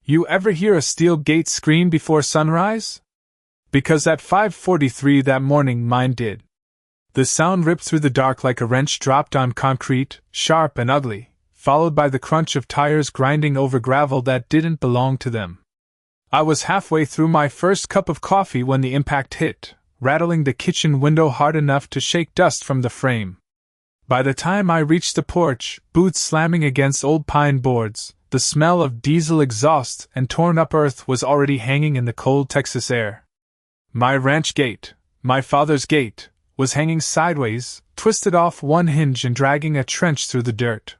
You ever hear a steel gate scream before sunrise? Because at 5:43 that morning mine did. The sound ripped through the dark like a wrench dropped on concrete, sharp and ugly, followed by the crunch of tires grinding over gravel that didn't belong to them. I was halfway through my first cup of coffee when the impact hit, rattling the kitchen window hard enough to shake dust from the frame. By the time I reached the porch, boots slamming against old pine boards, the smell of diesel exhaust and torn-up earth was already hanging in the cold Texas air. My ranch gate, my father's gate, was hanging sideways, twisted off one hinge and dragging a trench through the dirt.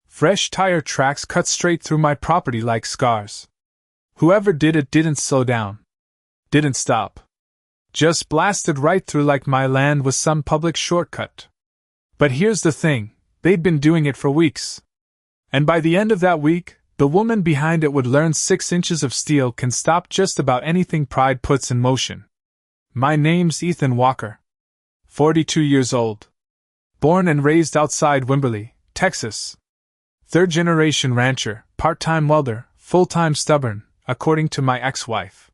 Fresh tire tracks cut straight through my property like scars. Whoever did it didn't slow down. Didn't stop. Just blasted right through like my land was some public shortcut. But here's the thing, they'd been doing it for weeks. And by the end of that week, the woman behind it would learn 6 inches of steel can stop just about anything pride puts in motion. My name's Ethan Walker. 42 years old. Born and raised outside Wimberley, Texas. 3rd-generation rancher, part-time welder, full-time stubborn, according to my ex-wife.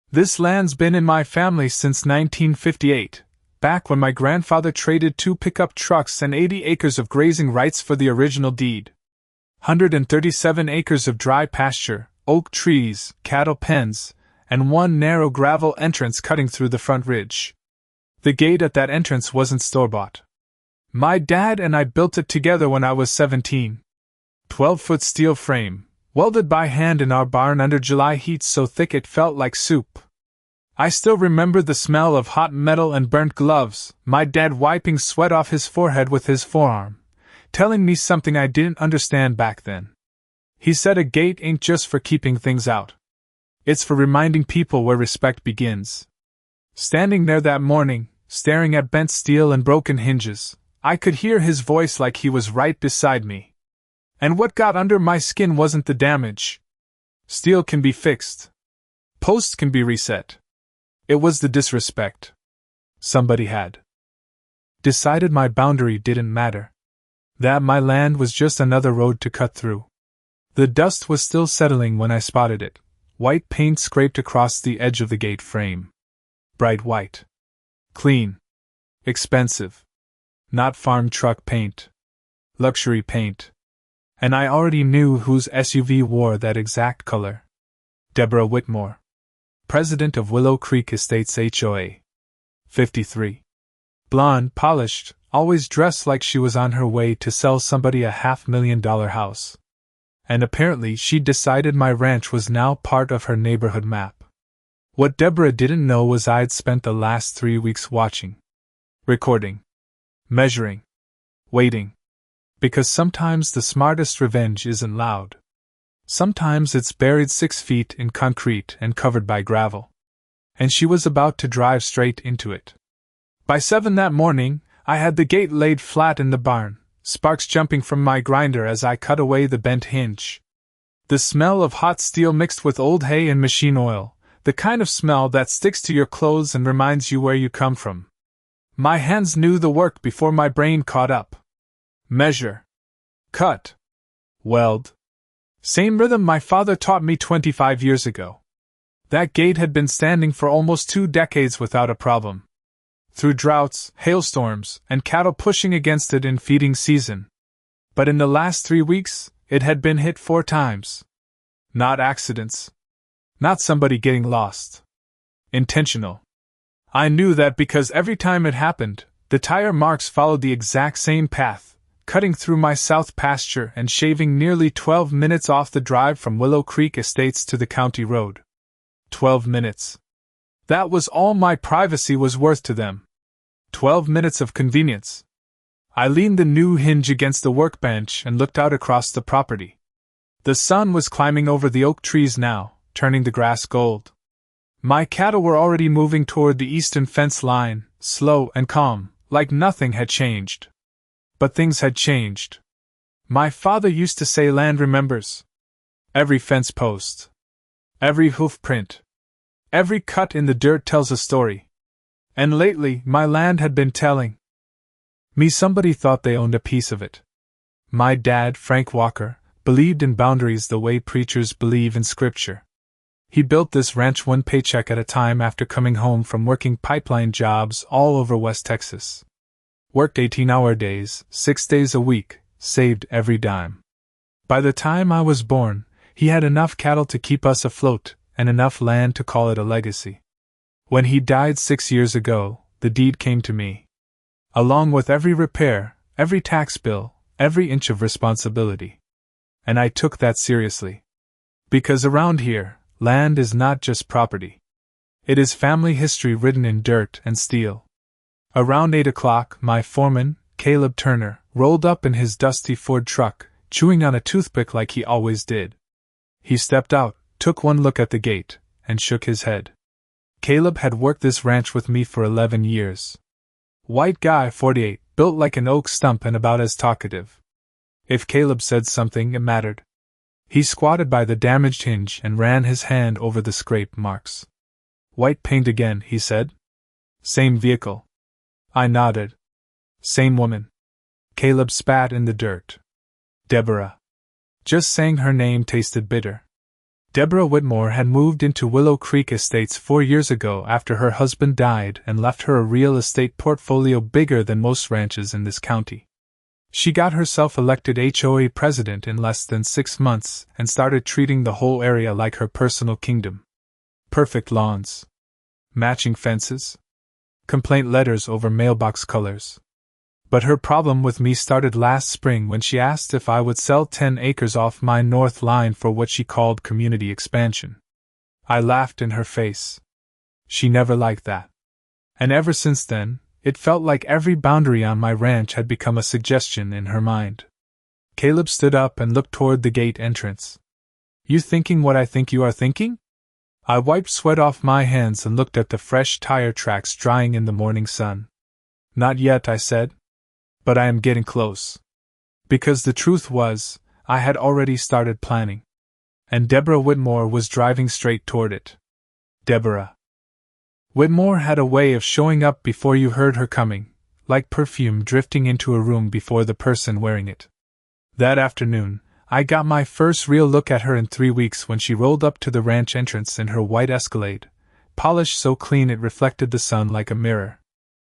This land's been in my family since 1958, back when my grandfather traded 2 pickup trucks and 80 acres of grazing rights for the original deed. 137 acres of dry pasture, oak trees, cattle pens, and 1 narrow gravel entrance cutting through the front ridge. The gate at that entrance wasn't store-bought. My dad and I built it together when I was 17. 12-foot steel frame, welded by hand in our barn under July heat so thick it felt like soup. I still remember the smell of hot metal and burnt gloves, my dad wiping sweat off his forehead with his forearm, telling me something I didn't understand back then. He said a gate ain't just for keeping things out. It's for reminding people where respect begins. Standing there that morning, staring at bent steel and broken hinges, I could hear his voice like he was right beside me. And what got under my skin wasn't the damage. Steel can be fixed. Posts can be reset. It was the disrespect. Somebody had decided my boundary didn't matter. That my land was just another road to cut through. The dust was still settling when I spotted it. White paint scraped across the edge of the gate frame. Bright white. Clean. Expensive. Not farm truck paint. Luxury paint. And I already knew whose SUV wore that exact color. Deborah Whitmore. President of Willow Creek Estates HOA. 53. Blonde, polished, always dressed like she was on her way to sell somebody a $500,000 house. And apparently she'd decided my ranch was now part of her neighborhood map. What Deborah didn't know was I'd spent the last 3 weeks watching, recording, measuring, waiting. Because sometimes the smartest revenge isn't loud. Sometimes it's buried 6 feet in concrete and covered by gravel. And she was about to drive straight into it. By 7 that morning, I had the gate laid flat in the barn, sparks jumping from my grinder as I cut away the bent hinge. The smell of hot steel mixed with old hay and machine oil, the kind of smell that sticks to your clothes and reminds you where you come from. My hands knew the work before my brain caught up. Measure. Cut. Weld. Same rhythm my father taught me 25 years ago. That gate had been standing for almost 2 decades without a problem. Through droughts, hailstorms, and cattle pushing against it in feeding season. But in the last 3 weeks, it had been hit 4 times. Not accidents. Not somebody getting lost. Intentional. I knew that because every time it happened, the tire marks followed the exact same path, cutting through my south pasture and shaving nearly 12 minutes off the drive from Willow Creek Estates to the county road. 12 minutes. That was all my privacy was worth to them. 12 minutes of convenience. I leaned the new hinge against the workbench and looked out across the property. The sun was climbing over the oak trees now, turning the grass gold. My cattle were already moving toward the eastern fence line, slow and calm, like nothing had changed. But things had changed. My father used to say land remembers. Every fence post. Every hoof print. Every cut in the dirt tells a story. And lately, my land had been telling me somebody thought they owned a piece of it. My dad, Frank Walker, believed in boundaries the way preachers believe in scripture. He built this ranch one paycheck at a time after coming home from working pipeline jobs all over West Texas. Worked 18-hour days, 6 days a week, saved every dime. By the time I was born, he had enough cattle to keep us afloat, and enough land to call it a legacy. When he died 6 years ago, the deed came to me. Along with every repair, every tax bill, every inch of responsibility. And I took that seriously. Because around here, land is not just property. It is family history written in dirt and steel. Around 8 o'clock, my foreman, Caleb Turner, rolled up in his dusty Ford truck, chewing on a toothpick like he always did. He stepped out, took one look at the gate, and shook his head. Caleb had worked this ranch with me for 11 years. White guy, 48, built like an oak stump and about as talkative. If Caleb said something, it mattered. He squatted by the damaged hinge and ran his hand over the scrape marks. White paint again, he said. Same vehicle. I nodded. Same woman. Caleb spat in the dirt. Deborah. Just saying her name tasted bitter. Deborah Whitmore had moved into Willow Creek Estates 4 years ago after her husband died and left her a real estate portfolio bigger than most ranches in this county. She got herself elected HOA president in less than 6 months and started treating the whole area like her personal kingdom. Perfect lawns. Matching fences. Complaint letters over mailbox colors. But her problem with me started last spring when she asked if I would sell 10 acres off my north line for what she called community expansion. I laughed in her face. She never liked that. And ever since then, it felt like every boundary on my ranch had become a suggestion in her mind. Caleb stood up and looked toward the gate entrance. You thinking what I think you are thinking? I wiped sweat off my hands and looked at the fresh tire tracks drying in the morning sun. Not yet, I said. But I am getting close. Because the truth was, I had already started planning. And Deborah Whitmore was driving straight toward it. Deborah. Whitmore had a way of showing up before you heard her coming, like perfume drifting into a room before the person wearing it. That afternoon, I got my first real look at her in 3 weeks when she rolled up to the ranch entrance in her white Escalade, polished so clean it reflected the sun like a mirror.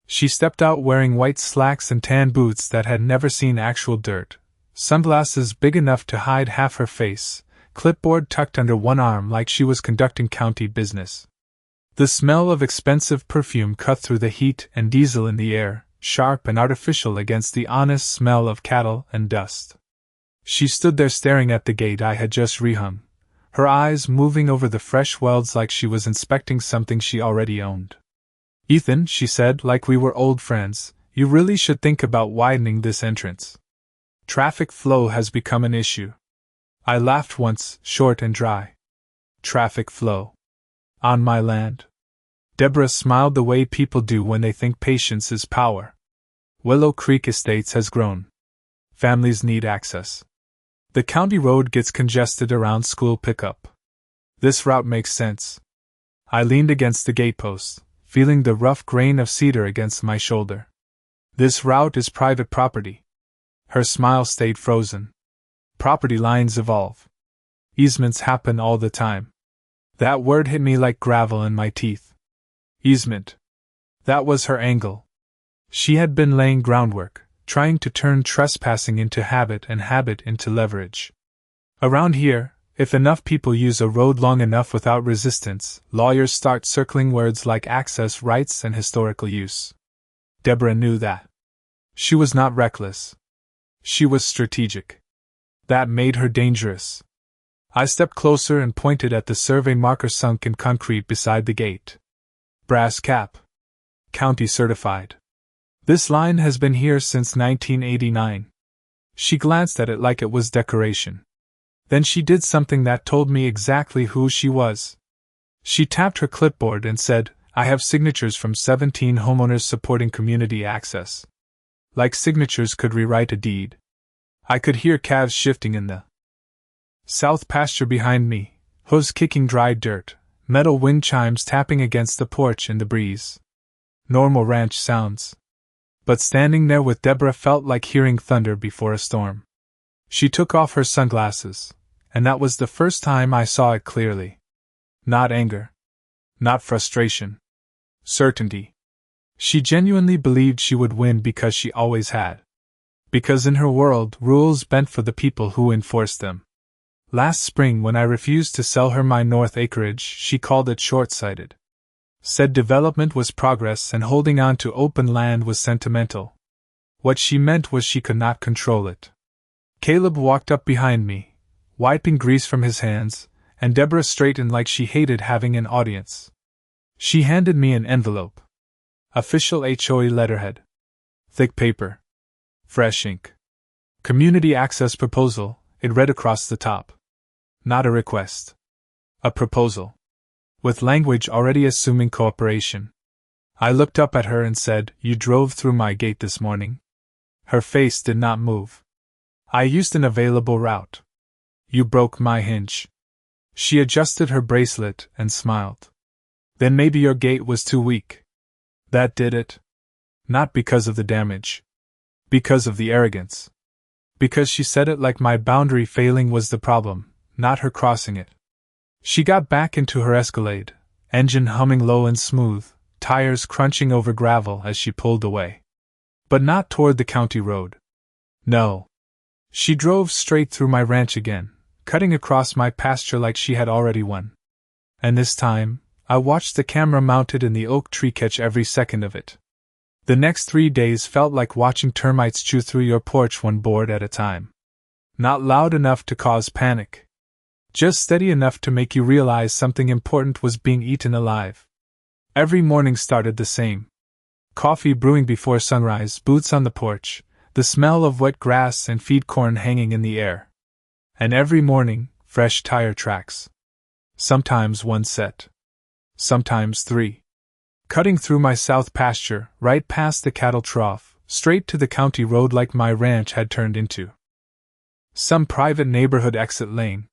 She stepped out wearing white slacks and tan boots that had never seen actual dirt, sunglasses big enough to hide half her face, clipboard tucked under one arm like she was conducting county business. The smell of expensive perfume cut through the heat and diesel in the air, sharp and artificial against the honest smell of cattle and dust. She stood there staring at the gate I had just rehung, her eyes moving over the fresh welds like she was inspecting something she already owned. Ethan, she said, like we were old friends, you really should think about widening this entrance. Traffic flow has become an issue. I laughed once, short and dry. Traffic flow. On my land? Deborah smiled the way people do when they think patience is power. Willow Creek Estates has grown. Families need access. The county road gets congested around school pickup. This route makes sense. I leaned against the gatepost, feeling the rough grain of cedar against my shoulder. This route is private property. Her smile stayed frozen. Property lines evolve. Easements happen all the time. That word hit me like gravel in my teeth. Easement. That was her angle. She had been laying groundwork, trying to turn trespassing into habit and habit into leverage. Around here, if enough people use a road long enough without resistance, lawyers start circling words like access rights and historical use. Deborah knew that. She was not reckless. She was strategic. That made her dangerous. I stepped closer and pointed at the survey marker sunk in concrete beside the gate. Brass cap. County certified. This line has been here since 1989. She glanced at it like it was decoration. Then she did something that told me exactly who she was. She tapped her clipboard and said, I have signatures from 17 homeowners supporting community access. Like signatures could rewrite a deed. I could hear calves shifting in the south pasture behind me, hooves kicking dry dirt, metal wind chimes tapping against the porch in the breeze. Normal ranch sounds. But standing there with Deborah felt like hearing thunder before a storm. She took off her sunglasses, and that was the first time I saw it clearly. Not anger. Not frustration. Certainty. She genuinely believed she would win because she always had. Because in her world, rules bent for the people who enforced them. Last spring, when I refused to sell her my north acreage, she called it short-sighted. Said development was progress and holding on to open land was sentimental. What she meant was she could not control it. Caleb walked up behind me, wiping grease from his hands, and Deborah straightened like she hated having an audience. She handed me an envelope. Official HOA letterhead. Thick paper. Fresh ink. Community access proposal, it read across the top. Not a request. A proposal. With language already assuming cooperation. I looked up at her and said, "You drove through my gate this morning?" Her face did not move. I used an available route. "You broke my hinge." She adjusted her bracelet and smiled. "Then maybe your gate was too weak." That did it. Not because of the damage. Because of the arrogance. Because she said it like my boundary failing was the problem, not her crossing it. She got back into her Escalade, engine humming low and smooth, tires crunching over gravel as she pulled away. But not toward the county road. No. She drove straight through my ranch again, cutting across my pasture like she had already won. And this time, I watched the camera mounted in the oak tree catch every second of it. The next 3 days felt like watching termites chew through your porch one board at a time. Not loud enough to cause panic. Just steady enough to make you realize something important was being eaten alive. Every morning started the same. Coffee brewing before sunrise, boots on the porch, the smell of wet grass and feed corn hanging in the air. And every morning, fresh tire tracks. Sometimes one set. Sometimes 3. Cutting through my south pasture, right past the cattle trough, straight to the county road like my ranch had turned into some private neighborhood exit lane.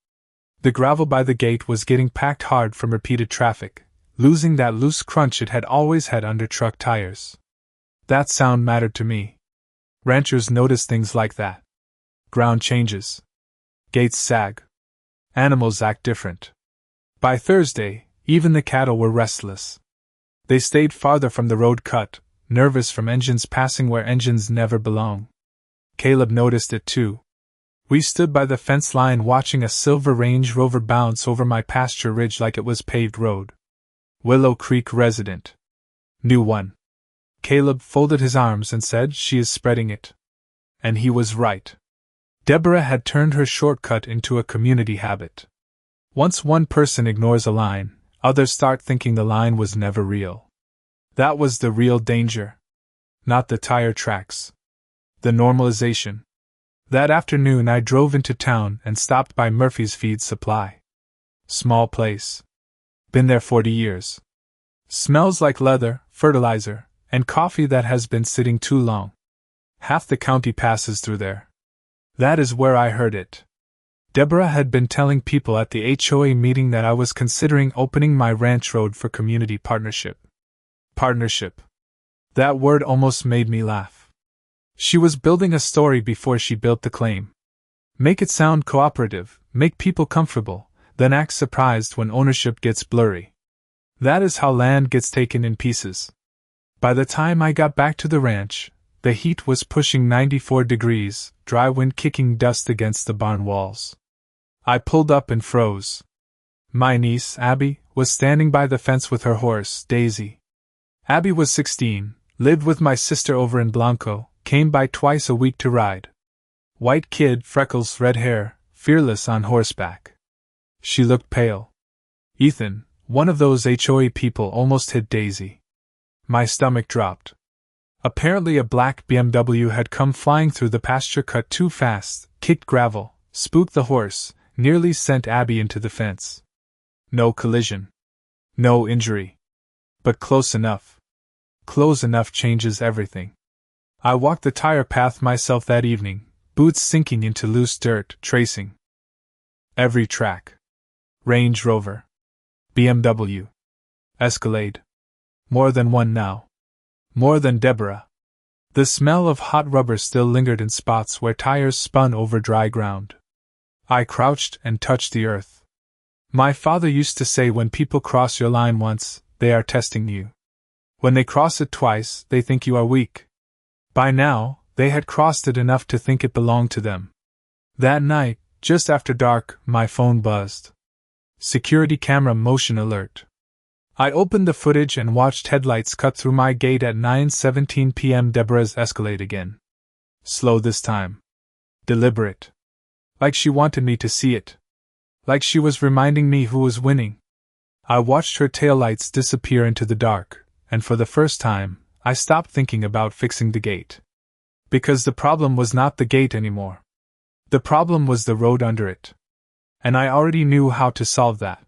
The gravel by the gate was getting packed hard from repeated traffic, losing that loose crunch it had always had under truck tires. That sound mattered to me. Ranchers notice things like that. Ground changes. Gates sag. Animals act different. By Thursday, even the cattle were restless. They stayed farther from the road cut, nervous from engines passing where engines never belong. Caleb noticed it too. We stood by the fence line watching a silver Range Rover bounce over my pasture ridge like it was paved road. Willow Creek resident. New one. Caleb folded his arms and said, "She is spreading it." And he was right. Deborah had turned her shortcut into a community habit. Once one person ignores a line, others start thinking the line was never real. That was the real danger. Not the tire tracks. The normalization. That afternoon I drove into town and stopped by Murphy's Feed Supply. Small place. Been there 40 years. Smells like leather, fertilizer, and coffee that has been sitting too long. Half the county passes through there. That is where I heard it. Deborah had been telling people at the HOA meeting that I was considering opening my ranch road for community partnership. Partnership. That word almost made me laugh. She was building a story before she built the claim. Make it sound cooperative, make people comfortable, then act surprised when ownership gets blurry. That is how land gets taken in pieces. By the time I got back to the ranch, the heat was pushing 94 degrees, dry wind kicking dust against the barn walls. I pulled up and froze. My niece, Abby, was standing by the fence with her horse, Daisy. Abby was 16, lived with my sister over in Blanco, came by twice a week to ride. White kid, freckles, red hair, fearless on horseback. She looked pale. Ethan, one of those HOA people, almost hit Daisy. My stomach dropped. Apparently a black BMW had come flying through the pasture cut too fast, kicked gravel, spooked the horse, nearly sent Abby into the fence. No collision. No injury. But close enough. Close enough changes everything. I walked the tire path myself that evening, boots sinking into loose dirt, tracing every track. Range Rover. BMW. Escalade. More than one now. More than Deborah. The smell of hot rubber still lingered in spots where tires spun over dry ground. I crouched and touched the earth. My father used to say when people cross your line once, they are testing you. When they cross it twice, they think you are weak. By now, they had crossed it enough to think it belonged to them. That night, just after dark, my phone buzzed. Security camera motion alert. I opened the footage and watched headlights cut through my gate at 9:17 p.m. Deborah's Escalate again. Slow this time. Deliberate. Like she wanted me to see it. Like she was reminding me who was winning. I watched her taillights disappear into the dark, and for the first time, I stopped thinking about fixing the gate. Because the problem was not the gate anymore. The problem was the road under it. And I already knew how to solve that.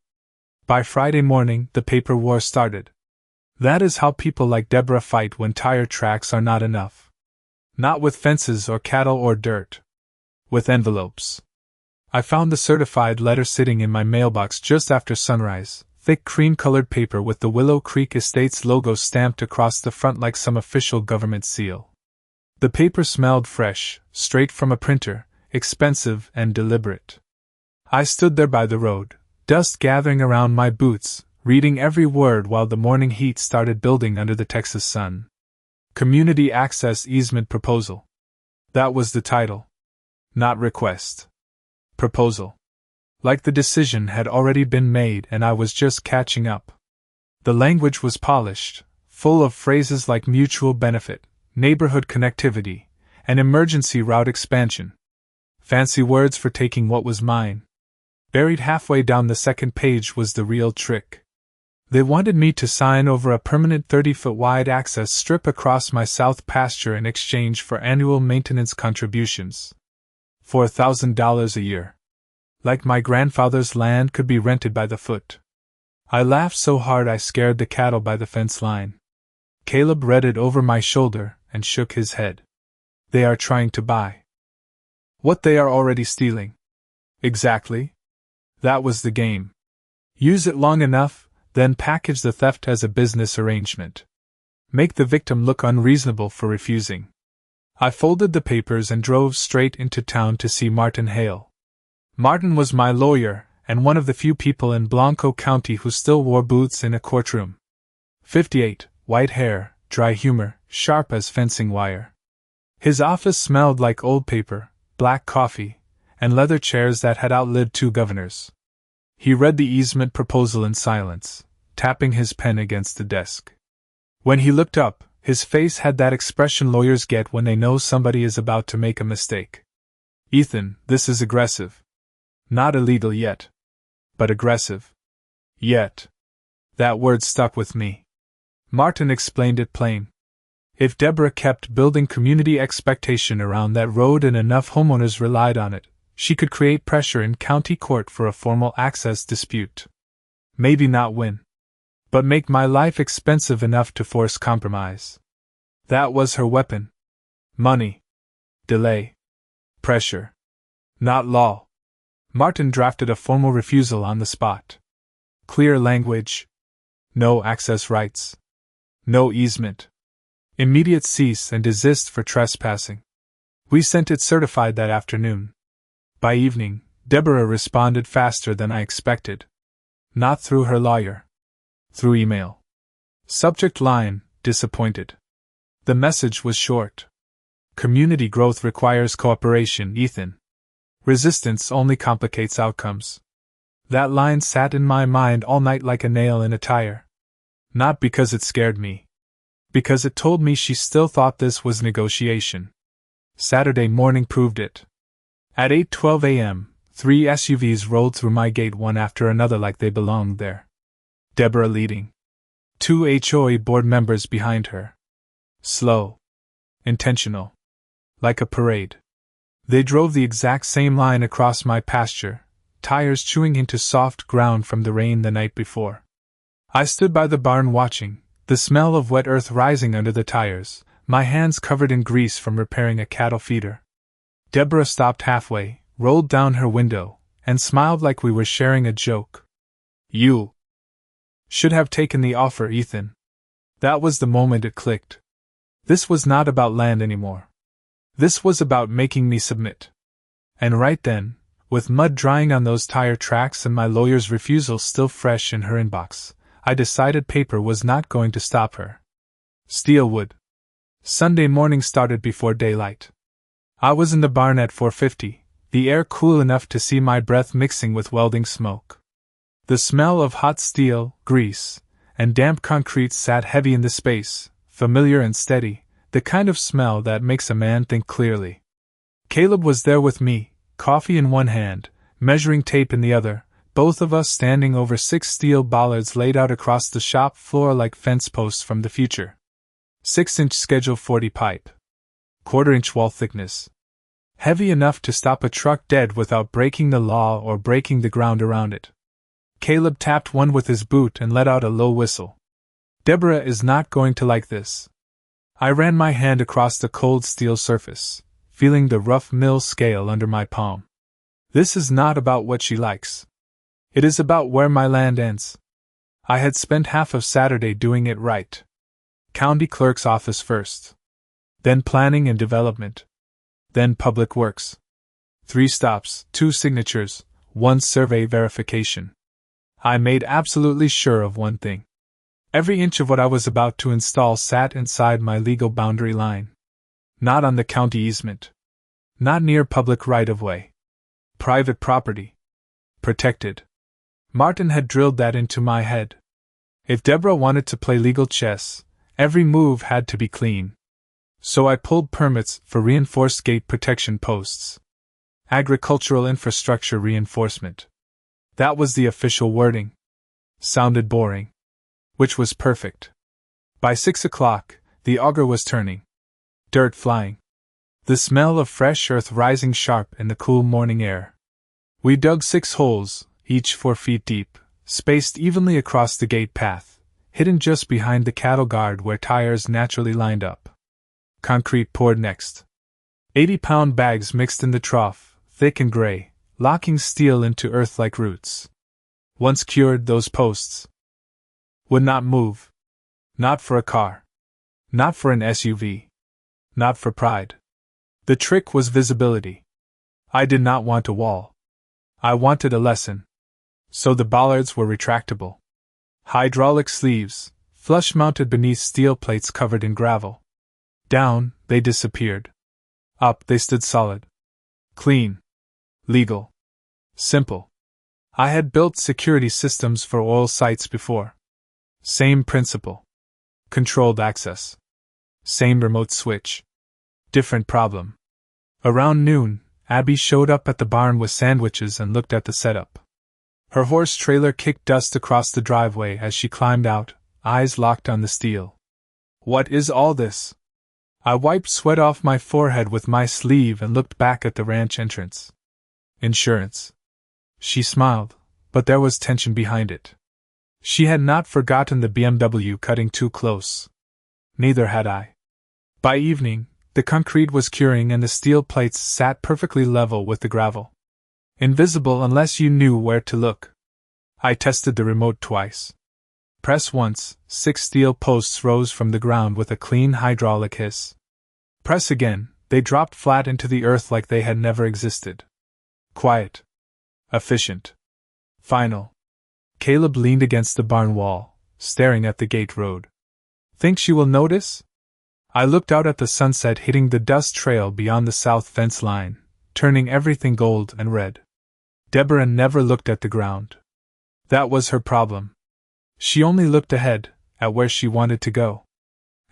By Friday morning, the paper war started. That is how people like Deborah fight when tire tracks are not enough. Not with fences or cattle or dirt. With envelopes. I found the certified letter sitting in my mailbox just after sunrise, thick cream-colored paper with the Willow Creek Estates logo stamped across the front like some official government seal. The paper smelled fresh, straight from a printer, expensive and deliberate. I stood there by the road, dust gathering around my boots, reading every word while the morning heat started building under the Texas sun. Community Access Easement Proposal. That was the title. Not request. Proposal. Like the decision had already been made and I was just catching up. The language was polished, full of phrases like mutual benefit, neighborhood connectivity, and emergency route expansion. Fancy words for taking what was mine. Buried halfway down the second page was the real trick. They wanted me to sign over a permanent 30-foot wide access strip across my south pasture in exchange for annual maintenance contributions. $4,000 a year. Like my grandfather's land could be rented by the foot. I laughed so hard I scared the cattle by the fence line. Caleb read it over my shoulder and shook his head. They are trying to buy what they are already stealing. Exactly. That was the game. Use it long enough, then package the theft as a business arrangement. Make the victim look unreasonable for refusing. I folded the papers and drove straight into town to see Martin Hale. Martin was my lawyer, and one of the few people in Blanco County who still wore boots in a courtroom. 58, white hair, dry humor, sharp as fencing wire. His office smelled like old paper, black coffee, and leather chairs that had outlived two governors. He read the easement proposal in silence, tapping his pen against the desk. When he looked up, his face had that expression lawyers get when they know somebody is about to make a mistake. Ethan, this is aggressive. Not illegal yet. But aggressive. Yet. That word stuck with me. Martin explained it plain. If Deborah kept building community expectation around that road and enough homeowners relied on it, she could create pressure in county court for a formal access dispute. Maybe not win. But make my life expensive enough to force compromise. That was her weapon. Money. Delay. Pressure. Not law. Martin drafted a formal refusal on the spot. Clear language. No access rights. No easement. Immediate cease and desist for trespassing. We sent it certified that afternoon. By evening, Deborah responded faster than I expected. Not through her lawyer. Through email. Subject line, disappointed. The message was short. Community growth requires cooperation, Ethan. Resistance only complicates outcomes. That line sat in my mind all night like a nail in a tire. Not because it scared me. Because it told me she still thought this was negotiation. Saturday morning proved it. At 8:12 a.m., 3 SUVs rolled through my gate one after another like they belonged there. Deborah leading. 2 HOA board members behind her. Slow. Intentional. Like a parade. They drove the exact same line across my pasture, tires chewing into soft ground from the rain the night before. I stood by the barn watching, the smell of wet earth rising under the tires, my hands covered in grease from repairing a cattle feeder. Deborah stopped halfway, rolled down her window, and smiled like we were sharing a joke. You should have taken the offer, Ethan. That was the moment it clicked. This was not about land anymore. This was about making me submit. And right then, with mud drying on those tire tracks and my lawyer's refusal still fresh in her inbox, I decided paper was not going to stop her. Steel would. Sunday morning started before daylight. I was in the barn at 4:50, the air cool enough to see my breath mixing with welding smoke. The smell of hot steel, grease, and damp concrete sat heavy in the space, familiar and steady, the kind of smell that makes a man think clearly. Caleb was there with me, coffee in one hand, measuring tape in the other, both of us standing over 6 steel bollards laid out across the shop floor like fence posts from the future. 6-inch Schedule 40 pipe. 1/4-inch wall thickness. Heavy enough to stop a truck dead without breaking the law or breaking the ground around it. Caleb tapped one with his boot and let out a low whistle. Deborah is not going to like this. I ran my hand across the cold steel surface, feeling the rough mill scale under my palm. This is not about what she likes. It is about where my land ends. I had spent half of Saturday doing it right. County clerk's office first. Then planning and development. Then public works. 3 stops, 2 signatures, 1 survey verification. I made absolutely sure of one thing. Every inch of what I was about to install sat inside my legal boundary line. Not on the county easement. Not near public right-of-way. Private property. Protected. Martin had drilled that into my head. If Deborah wanted to play legal chess, every move had to be clean. So I pulled permits for reinforced gate protection posts. Agricultural infrastructure reinforcement. That was the official wording. Sounded boring. Which was perfect. By 6 o'clock, the auger was turning. Dirt flying. The smell of fresh earth rising sharp in the cool morning air. We dug 6 holes, each 4 feet deep, spaced evenly across the gate path, hidden just behind the cattle guard where tires naturally lined up. Concrete poured next. 80-pound bags mixed in the trough, thick and gray, locking steel into earth like roots. Once cured, those posts would not move. Not for a car. Not for an SUV. Not for pride. The trick was visibility. I did not want a wall. I wanted a lesson. So the bollards were retractable. Hydraulic sleeves, flush mounted beneath steel plates covered in gravel. Down, they disappeared. Up, they stood solid. Clean. Legal. Simple. I had built security systems for oil sites before. Same principle. Controlled access. Same remote switch. Different problem. Around noon, Abby showed up at the barn with sandwiches and looked at the setup. Her horse trailer kicked dust across the driveway as she climbed out, eyes locked on the steel. What is all this? I wiped sweat off my forehead with my sleeve and looked back at the ranch entrance. Insurance. She smiled, but there was tension behind it. She had not forgotten the BMW cutting too close. Neither had I. By evening, the concrete was curing and the steel plates sat perfectly level with the gravel. Invisible unless you knew where to look. I tested the remote twice. Press once, 6 steel posts rose from the ground with a clean hydraulic hiss. Press again, they dropped flat into the earth like they had never existed. Quiet. Efficient. Final. Caleb leaned against the barn wall, staring at the gate road. Think she will notice? I looked out at the sunset hitting the dust trail beyond the south fence line, turning everything gold and red. Deborah never looked at the ground. That was her problem. She only looked ahead, at where she wanted to go.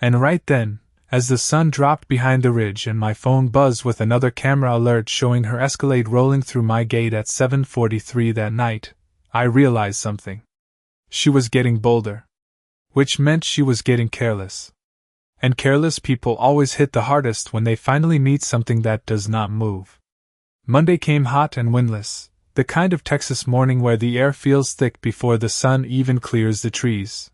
And right then, as the sun dropped behind the ridge and my phone buzzed with another camera alert showing her Escalade rolling through my gate at 7:43 that night, I realized something. She was getting bolder. Which meant she was getting careless. And careless people always hit the hardest when they finally meet something that does not move. Monday came hot and windless, the kind of Texas morning where the air feels thick before the sun even clears the trees.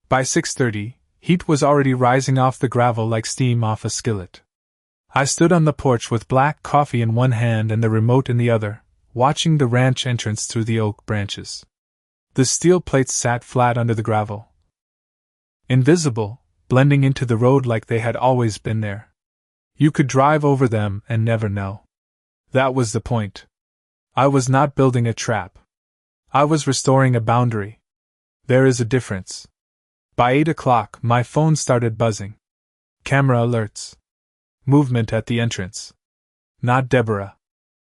By 6:30, heat was already rising off the gravel like steam off a skillet. I stood on the porch with black coffee in one hand and the remote in the other, watching the ranch entrance through the oak branches. The steel plates sat flat under the gravel. Invisible, blending into the road like they had always been there. You could drive over them and never know. That was the point. I was not building a trap. I was restoring a boundary. There is a difference. By 8 o'clock, my phone started buzzing. Camera alerts. Movement at the entrance. Not Deborah.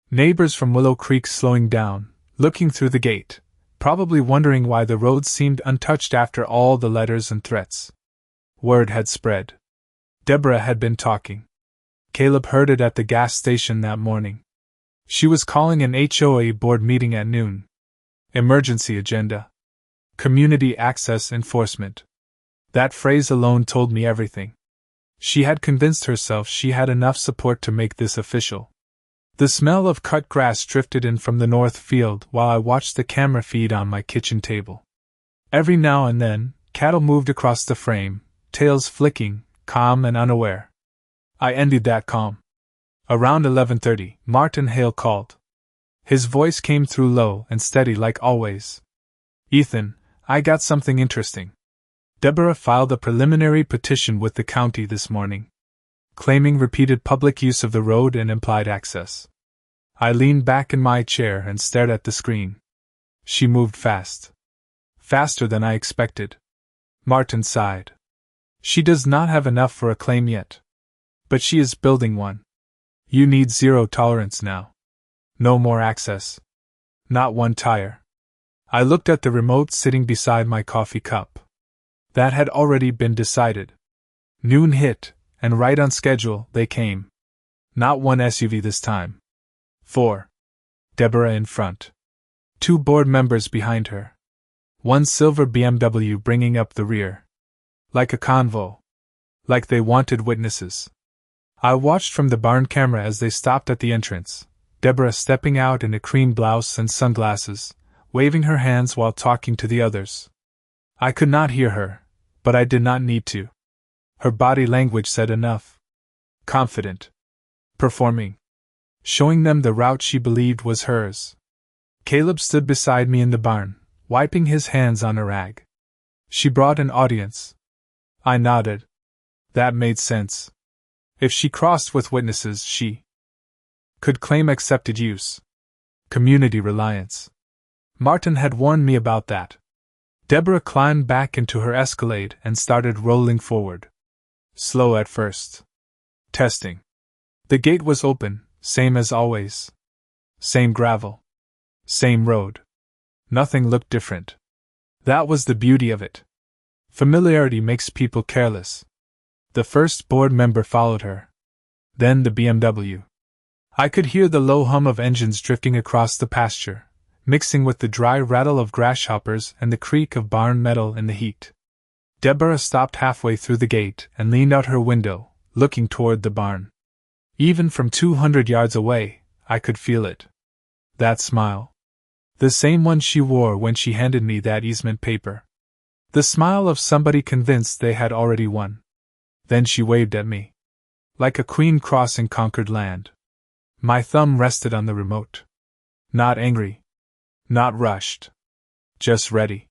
Neighbors from Willow Creek slowing down, looking through the gate, probably wondering why the road seemed untouched after all the letters and threats. Word had spread. Deborah had been talking. Caleb heard it at the gas station that morning. She was calling an HOA board meeting at noon. Emergency agenda. Community access enforcement. That phrase alone told me everything. She had convinced herself she had enough support to make this official. The smell of cut grass drifted in from the north field while I watched the camera feed on my kitchen table. Every now and then, cattle moved across the frame, tails flicking, calm and unaware. I envied that calm. Around 11:30, Martin Hale called. His voice came through low and steady like always. "Ethan, I got something interesting. Deborah filed a preliminary petition with the county this morning, claiming repeated public use of the road and implied access." I leaned back in my chair and stared at the screen. She moved fast. Faster than I expected. Martin sighed. She does not have enough for a claim yet. But she is building one. You need zero tolerance now. No more access. Not one tire. I looked at the remote sitting beside my coffee cup. That had already been decided. Noon hit, and right on schedule they came. Not one SUV this time. 4. Deborah in front. 2 board members behind her. 1 silver BMW bringing up the rear. Like a convo. Like they wanted witnesses. I watched from the barn camera as they stopped at the entrance, Deborah stepping out in a cream blouse and sunglasses, waving her hands while talking to the others. I could not hear her, but I did not need to. Her body language said enough. Confident. Performing. Showing them the route she believed was hers. Caleb stood beside me in the barn, wiping his hands on a rag. She brought an audience. I nodded. That made sense. If she crossed with witnesses, she could claim accepted use. Community reliance. Martin had warned me about that. Deborah climbed back into her escalate and started rolling forward. Slow at first. Testing. The gate was open, same as always. Same gravel. Same road. Nothing looked different. That was the beauty of it. Familiarity makes people careless. The first board member followed her. Then the BMW. I could hear the low hum of engines drifting across the pasture, mixing with the dry rattle of grasshoppers and the creak of barn metal in the heat. Deborah stopped halfway through the gate and leaned out her window, looking toward the barn. Even from 200 yards away, I could feel it. That smile. The same one she wore when she handed me that easement paper. The smile of somebody convinced they had already won. Then she waved at me. Like a queen crossing conquered land. My thumb rested on the remote. Not angry. Not rushed. Just ready.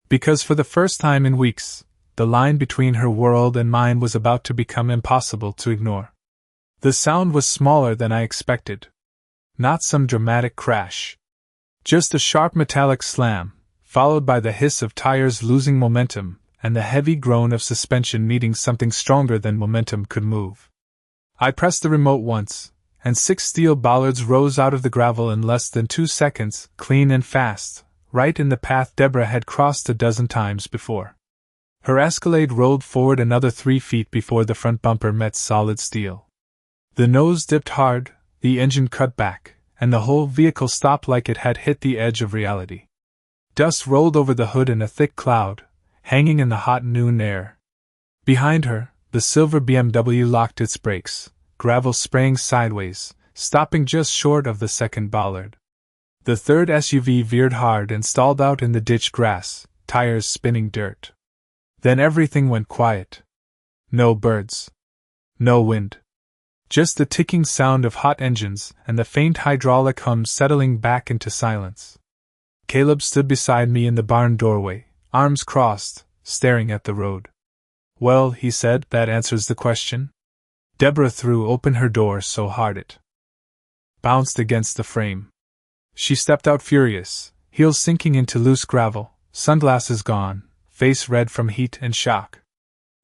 Because for the first time in weeks, the line between her world and mine was about to become impossible to ignore. The sound was smaller than I expected. Not some dramatic crash. Just a sharp metallic slam, followed by the hiss of tires losing momentum, and the heavy groan of suspension needing something stronger than momentum could move. I pressed the remote once, and 6 steel bollards rose out of the gravel in less than 2 seconds, clean and fast, right in the path Deborah had crossed a dozen times before. Her Escalade rolled forward another 3 feet before the front bumper met solid steel. The nose dipped hard, the engine cut back, and the whole vehicle stopped like it had hit the edge of reality. Dust rolled over the hood in a thick cloud, hanging in the hot noon air. Behind her, the silver BMW locked its brakes, gravel spraying sideways, stopping just short of the second bollard. The third SUV veered hard and stalled out in the ditch grass, tires spinning dirt. Then everything went quiet. No birds. No wind. Just the ticking sound of hot engines and the faint hydraulic hum settling back into silence. Caleb stood beside me in the barn doorway, arms crossed, staring at the road. Well, he said, that answers the question. Deborah threw open her door so hard it bounced against the frame. She stepped out furious, heels sinking into loose gravel, sunglasses gone, face red from heat and shock.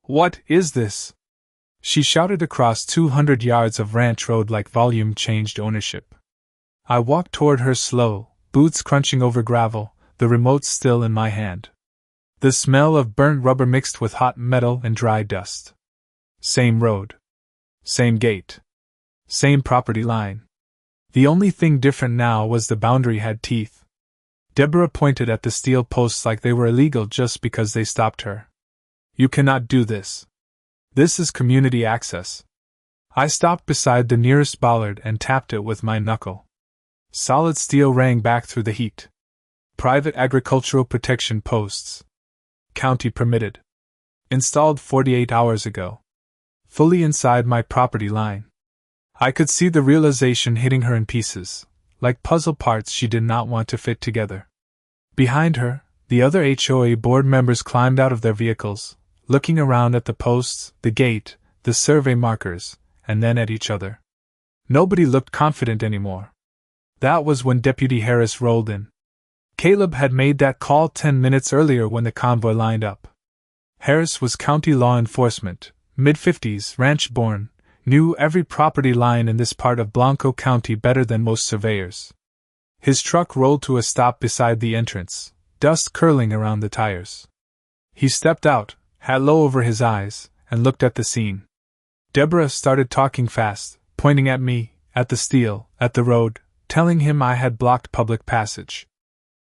What is this? She shouted across 200 yards of ranch road like volume changed ownership. I walked toward her slow, boots crunching over gravel, the remote still in my hand. The smell of burnt rubber mixed with hot metal and dry dust. Same road. Same gate. Same property line. The only thing different now was the boundary had teeth. Deborah pointed at the steel posts like they were illegal just because they stopped her. You cannot do this. This is community access. I stopped beside the nearest bollard and tapped it with my knuckle. Solid steel rang back through the heat. Private agricultural protection posts. County permitted. Installed 48 hours ago. Fully inside my property line. I could see the realization hitting her in pieces, like puzzle parts she did not want to fit together. Behind her, the other HOA board members climbed out of their vehicles, looking around at the posts, the gate, the survey markers, and then at each other. Nobody looked confident anymore. That was when Deputy Harris rolled in. Caleb had made that call 10 minutes earlier when the convoy lined up. Harris was county law enforcement, mid-50s, ranch-born, knew every property line in this part of Blanco County better than most surveyors. His truck rolled to a stop beside the entrance, dust curling around the tires. He stepped out, hat low over his eyes, and looked at the scene. Deborah started talking fast, pointing at me, at the steel, at the road, telling him I had blocked public passage.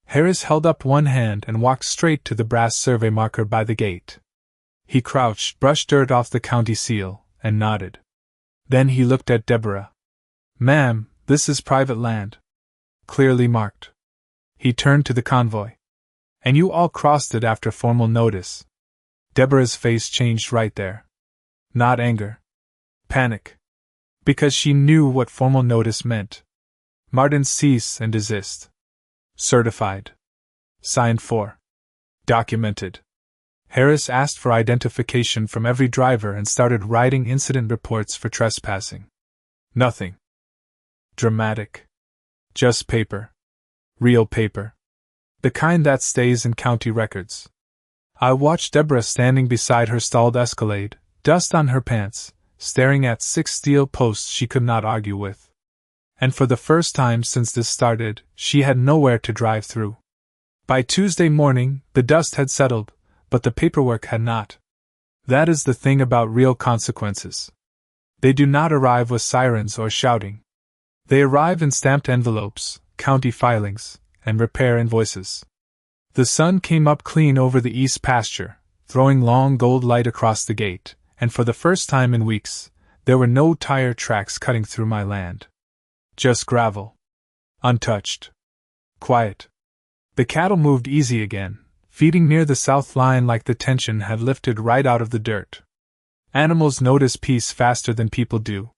Harris held up one hand and walked straight to the brass survey marker by the gate. He crouched, brushed dirt off the county seal, and nodded. Then he looked at Deborah. Ma'am, this is private land. Clearly marked. He turned to the convoy. And you all crossed it after formal notice. Deborah's face changed right there. Not anger. Panic. Because she knew what formal notice meant. Martin's cease and desist. Certified. Signed for. Documented. Harris asked for identification from every driver and started writing incident reports for trespassing. Nothing dramatic. Just paper. Real paper. The kind that stays in county records. I watched Deborah standing beside her stalled escalade, dust on her pants, staring at 6 steel posts she could not argue with. And for the first time since this started, she had nowhere to drive through. By Tuesday morning, the dust had settled, but the paperwork had not. That is the thing about real consequences. They do not arrive with sirens or shouting. They arrive in stamped envelopes, county filings, and repair invoices. The sun came up clean over the east pasture, throwing long gold light across the gate, and for the first time in weeks, there were no tire tracks cutting through my land. Just gravel. Untouched. Quiet. The cattle moved easy again, feeding near the south line like the tension had lifted right out of the dirt. Animals notice peace faster than people do.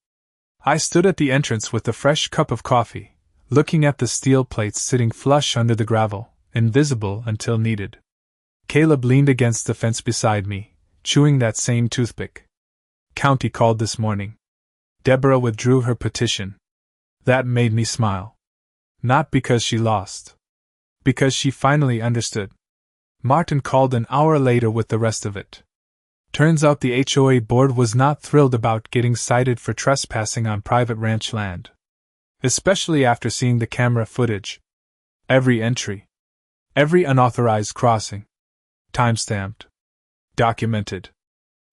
I stood at the entrance with a fresh cup of coffee, looking at the steel plates sitting flush under the gravel, invisible until needed. Caleb leaned against the fence beside me, chewing that same toothpick. County called this morning. Deborah withdrew her petition. That made me smile. Not because she lost. Because she finally understood. Martin called an hour later with the rest of it. Turns out the HOA board was not thrilled about getting cited for trespassing on private ranch land. Especially after seeing the camera footage. Every entry. Every unauthorized crossing. Timestamped. Documented.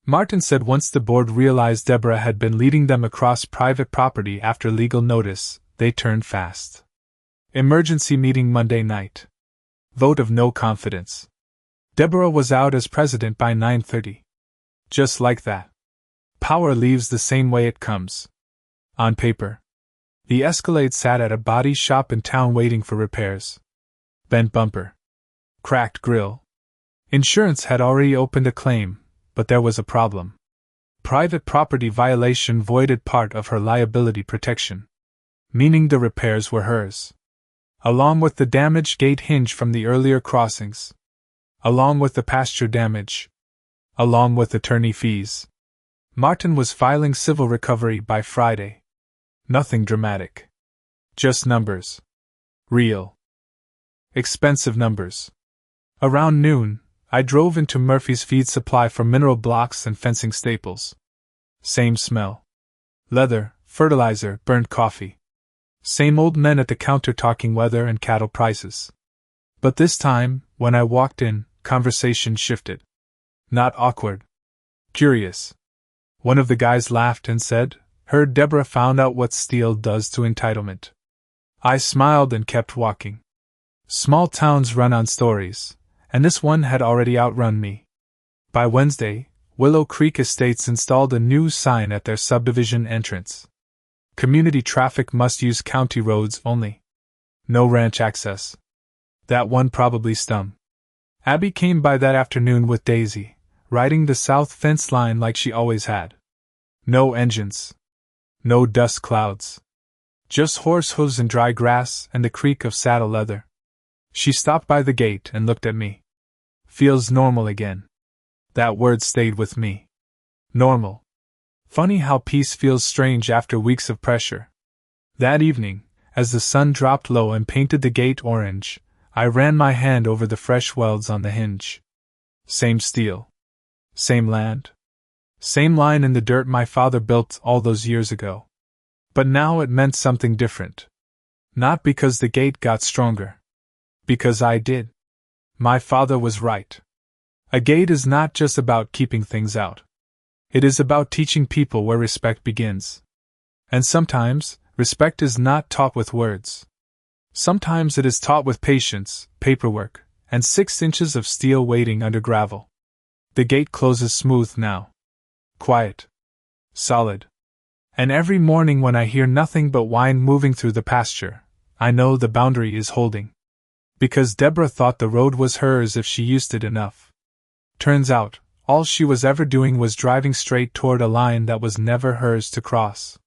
Martin said once the board realized Deborah had been leading them across private property after legal notice, they turned fast. Emergency meeting Monday night. Vote of no confidence. Deborah was out as president by 9:30. Just like that. Power leaves the same way it comes. On paper. The Escalade sat at a body shop in town waiting for repairs. Bent bumper. Cracked grille. Insurance had already opened a claim, but there was a problem. Private property violation voided part of her liability protection. Meaning the repairs were hers. Along with the damaged gate hinge from the earlier crossings. Along with the pasture damage. along with attorney fees. Martin was filing civil recovery by Friday. Nothing dramatic. Just numbers. Real. Expensive numbers. Around noon, I drove into Murphy's feed supply for mineral blocks and fencing staples. Same smell. Leather, fertilizer, burnt coffee. Same old men at the counter talking weather and cattle prices. But this time, when I walked in, conversation shifted. Not awkward. Curious. One of the guys laughed and said, "Heard Deborah found out what steel does to entitlement." I smiled and kept walking. Small towns run on stories, and this one had already outrun me. By Wednesday, Willow Creek Estates installed a new sign at their subdivision entrance. Community traffic must use county roads only. No ranch access. That one probably stung. Abby came by that afternoon with Daisy, riding the south fence line like she always had. No engines. No dust clouds. Just horse hooves and dry grass and the creak of saddle leather. She stopped by the gate and looked at me. Feels normal again. That word stayed with me. Normal. Funny how peace feels strange after weeks of pressure. That evening, as the sun dropped low and painted the gate orange, I ran my hand over the fresh welds on the hinge. Same steel. Same land. Same line in the dirt my father built all those years ago. But now it meant something different. Not because the gate got stronger. Because I did. My father was right. A gate is not just about keeping things out. It is about teaching people where respect begins. And sometimes, respect is not taught with words. Sometimes it is taught with patience, paperwork, and 6 inches of steel waiting under gravel. The gate closes smooth now. Quiet. Solid. And every morning when I hear nothing but wind moving through the pasture, I know the boundary is holding. Because Deborah thought the road was hers if she used it enough. Turns out, all she was ever doing was driving straight toward a line that was never hers to cross.